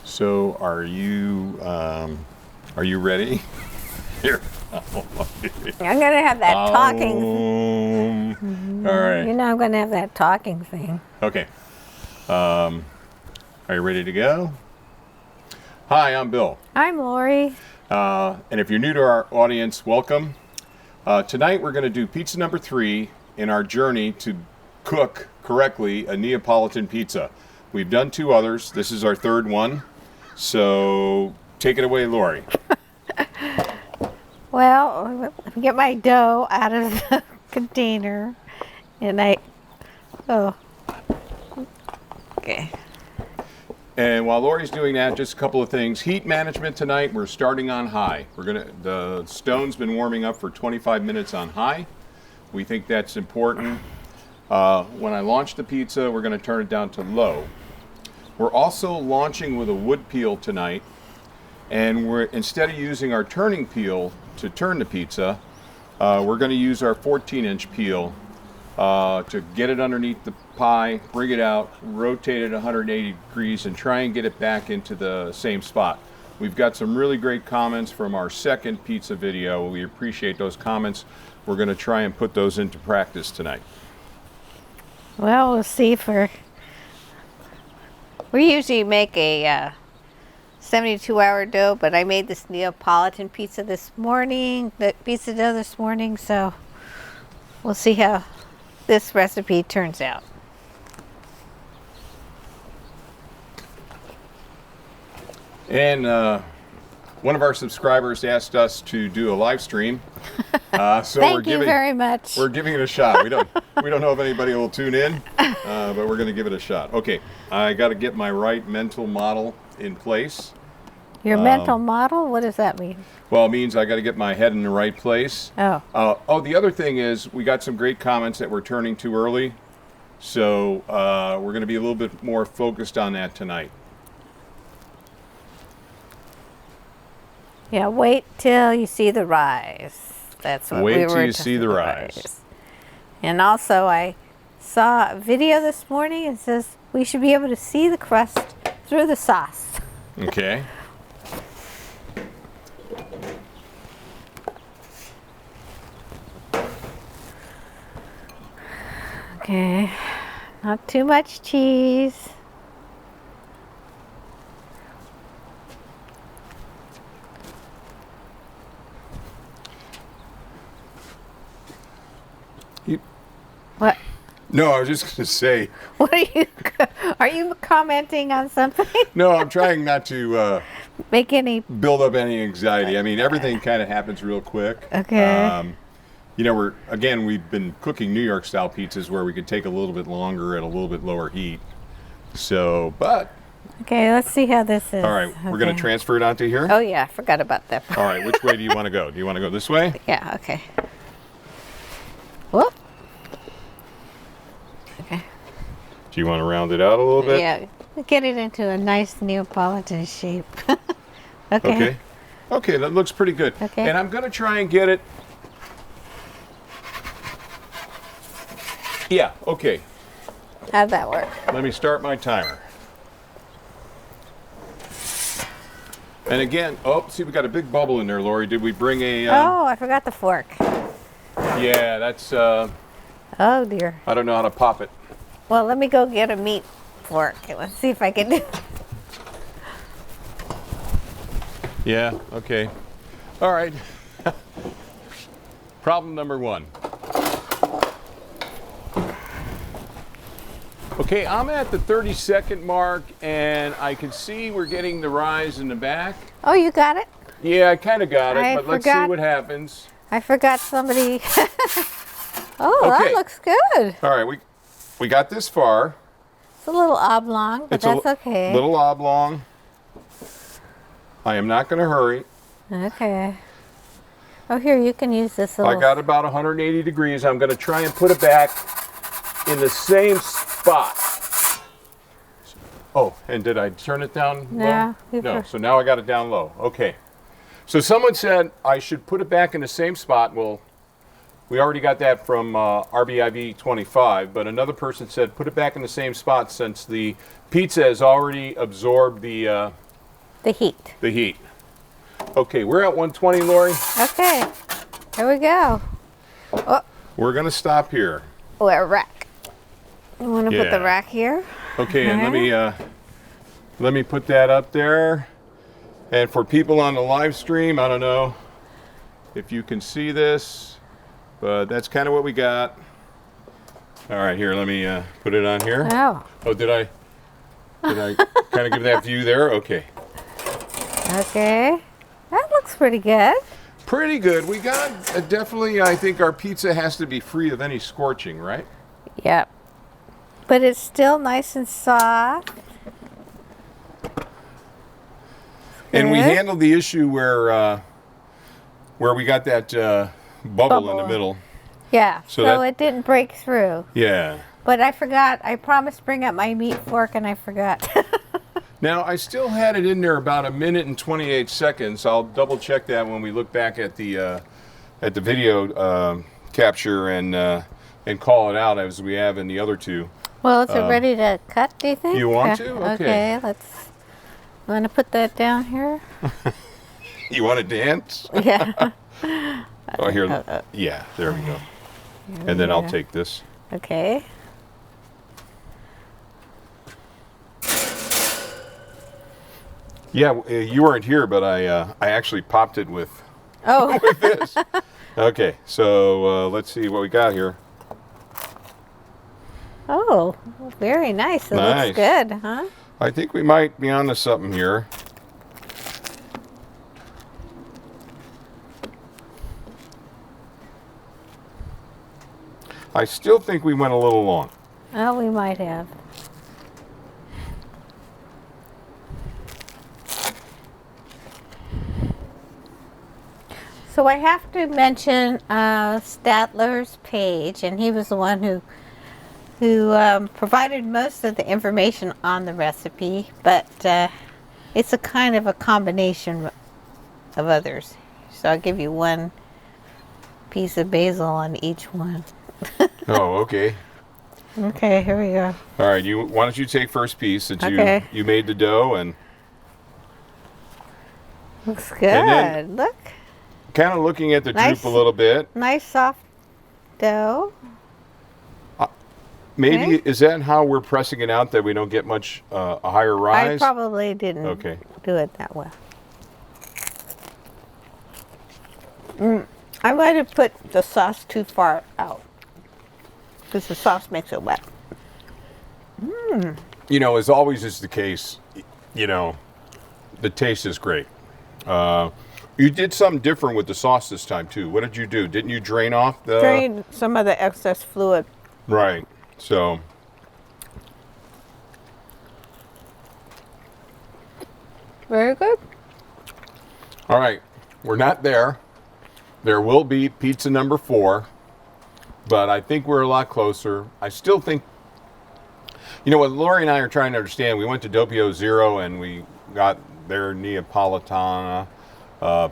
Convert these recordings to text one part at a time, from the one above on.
So are you ready? Here. I'm gonna have that talking. All right. You know I'm gonna have that talking thing. Okay. Are you ready to go? Hi, I'm Bill. I'm Lori. And if you're new to our audience, welcome. Tonight we're going to do pizza number 3 in our journey to cook correctly a Neapolitan pizza. We've done 2 others. This is our 3rd one. So take it away, Lori. Well, get my dough out of the container, and okay. And while Lori's doing that, just a couple of things. Heat management tonight, we're starting on high. The stone's been warming up for 25 minutes on high. We think that's important. When I launch the pizza, we're gonna turn it down to low. We're also launching with a wood peel tonight, and instead of using our turning peel to turn the pizza, we're gonna use our 14-inch peel to get it underneath the pie, bring it out, rotate it 180 degrees, and try and get it back into the same spot. We've got some really great comments from our second pizza video. We appreciate those comments. We're going to try and put those into practice tonight. Well, we'll see. We usually make a 72-hour dough, but I made this Neapolitan pizza this morning, the pizza dough this morning, so we'll see how this recipe turns out. And one of our subscribers asked us to do a live stream, so Thank you very much. We're giving it a shot. We don't know if anybody will tune in, but we're going to give it a shot. Okay, I got to get my right mental model in place. Your mental model? What does that mean? Well, it means I got to get my head in the right place. Oh. The other thing is we got some great comments that we're turning too early, so we're going to be a little bit more focused on that tonight. Yeah, wait till you see the rise. That's what we were. Wait till you see the rise. And also, I saw a video this morning. It says we should be able to see the crust through the sauce. Okay. Okay, not too much cheese. What? No, I was just going to say. What are you commenting on something? No, I'm trying not to make any build up any anxiety. I mean, everything kind of happens real quick. Okay. You know, we've been cooking New York style pizzas where we could take a little bit longer at a little bit lower heat. So, but. Okay, let's see how this is. All right, we're going to transfer it onto here. Oh yeah, I forgot about that part. All right, which way do you want to go? Do you want to go this way? Yeah, okay. Whoop. Okay. Do you want to round it out a little bit? Yeah, get it into a nice Neapolitan shape. Okay. Okay, that looks pretty good. Okay. And I'm going to try and get it. Yeah, okay. How'd that work? Let me start my timer. And again, see, we got a big bubble in there, Lori. Did we bring a... Oh, I forgot the fork. Yeah, that's... Oh, dear. I don't know how to pop it. Well, let me go get a meat fork. Let's see if I can do it. Yeah, okay. All right. Problem number 1. Okay, I'm at the 30-second mark, and I can see we're getting the rise in the back. Oh, you got it? Yeah, I kind of got it, but let's see what happens. I forgot somebody. Oh, Okay. that looks good. All right, we got this far. It's a little oblong, but that's okay. Little oblong. I am not going to hurry. Okay. Oh, here, you can use this little... I got about 180 degrees. I'm going to try and put it back in the same spot. Oh, and did I turn it down low? No, so now I got it down low. Okay. So someone said I should put it back in the same spot. Well, we already got that from RBIV 25, but another person said put it back in the same spot since the pizza has already absorbed the The heat. The heat. Okay, we're at 120, Lori. Okay, here we go. Oh, We're gonna stop here. oh, a rack. You want to put the Yeah. rack here? Okay, and let me put that up there. And for people on the live stream, I don't know if you can see this, but that's kind of what we got. All right, here, let me put it on here. Oh. Oh, did I kind of give that view there? Okay. Okay. That looks pretty good. Pretty good. We got definitely, I think our pizza has to be free of any scorching, right? Yep. But it's still nice and soft. And we Good. handled the issue where we got that bubble in the middle. Yeah. So So that- it didn't break through. Yeah. But I forgot. I promised to bring up my meat fork and I forgot. Now, I still had it in there about 1 minute and 28 seconds. I'll double check that when we look back at the video capture and call it out as we have in the other two. Well, is it ready to cut, do you think? You want Yeah. to? Okay. Okay, let's. Want to put that down here? You want to dance? Yeah. Oh, here. Yeah, there we go. And then I'll go. take this. Okay. Yeah, you weren't here, but I actually popped it with Oh, this. Okay, so let's see what we got here. oh, very nice. It Nice. looks good, huh? I think we might be onto something here. I still think we went a little long. Oh, we might have. So I have to mention Stadler's page, and he was the one who provided most of the information on the recipe, but it's a kind of a combination of others. So I'll give you one piece of basil on each one. Oh, okay. Okay, here we go. All right, why don't you take first piece since Okay. you made the dough and Looks good. then- Look, kind of looking at the Nice. droop a little bit. nice soft dough. Maybe Okay. is that how we're pressing it out that we don't get much a higher I rise? probably didn't Okay. do it that well. I might have put the sauce too far out because the sauce makes it wet. You know, as always is the case, you know, the taste is great. You did something different with the sauce this time too. What did you do? Didn't you drain off the? Drain some of the excess fluid. Right. So. Very good. All right, we're not there. There will be pizza number 4, but I think we're a lot closer. I still think, you know what Lori and I are trying to understand, we went to Doppio Zero and we got their Neapolitan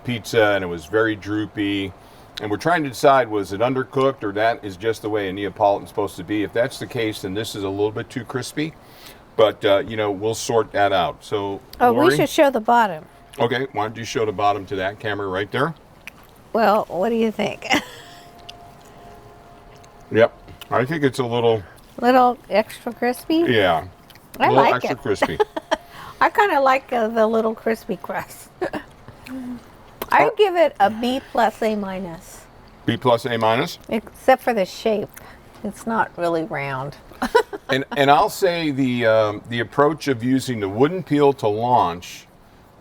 pizza and it was very droopy. And we're trying to decide, was it undercooked or that is just the way a Neapolitan's supposed to be? If that's the case, then this is a little bit too crispy. But, you know, we'll sort that out. So, Oh, Lori? we should show the bottom. Okay, why don't you show the bottom to that camera right there? Well, what do you think? Yep. I think it's a little, Little extra crispy? yeah. I a little like extra it. crispy. I kind of like the little crispy crust. I give it a B plus A minus, B plus, A minus. except for the shape. It's not really round. And I'll say the approach of using the wooden peel to launch,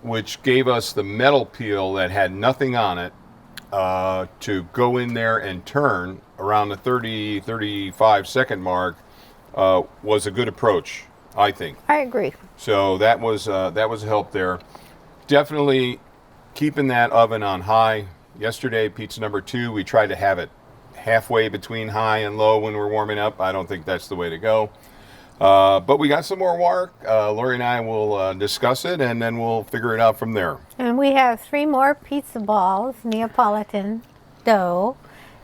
which gave us the metal peel that had nothing on it, to go in there and turn around the 35 second mark, was a good approach, I think. I agree. So that was a help there. Definitely keeping that oven on high. Yesterday, pizza number 2, we tried to have it halfway between high and low when we're warming up. I don't think that's the way to go. But we got some more work. Lori and I will discuss it, and then we'll figure it out from there. And we have 3 more pizza balls, Neapolitan dough.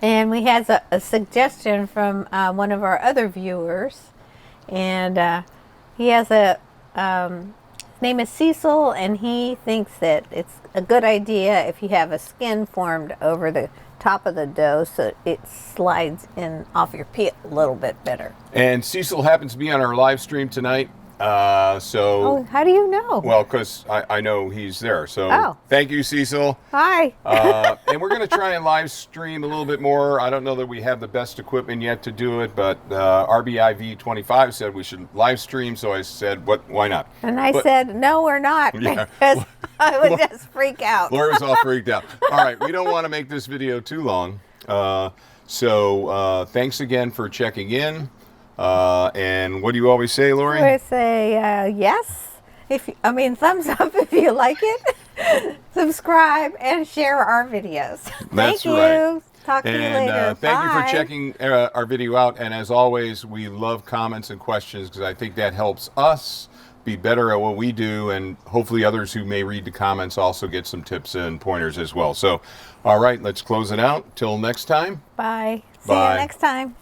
And we had a suggestion from one of our other viewers. And he has a name is Cecil, and he thinks that it's a good idea if you have a skin formed over the top of the dough so it slides in off your peel a little bit better. And Cecil happens to be on our live stream tonight. Oh, how do you know? Well, because I know he's there. So Oh. Thank you, Cecil. Hi. And we're going to try and live stream a little bit more. I don't know that we have the best equipment yet to do it, but RBIV25 said we should live stream. So I said, why not? And I said, no, we're not, Yeah. because I would just freak out. Lori was all freaked out. All right, we don't want to make this video too long. So thanks again for checking in. And what do you always say, Lori? I say yes. Thumbs up if you like it. Subscribe and share our videos. That's Thank you. right. Talk to you later. Thank you for Bye. checking our video out. And as always, we love comments and questions because I think that helps us be better at what we do. And hopefully others who may read the comments also get some tips and pointers as well. So, all right, let's close it out. Till next time. Bye. See Bye. you next time.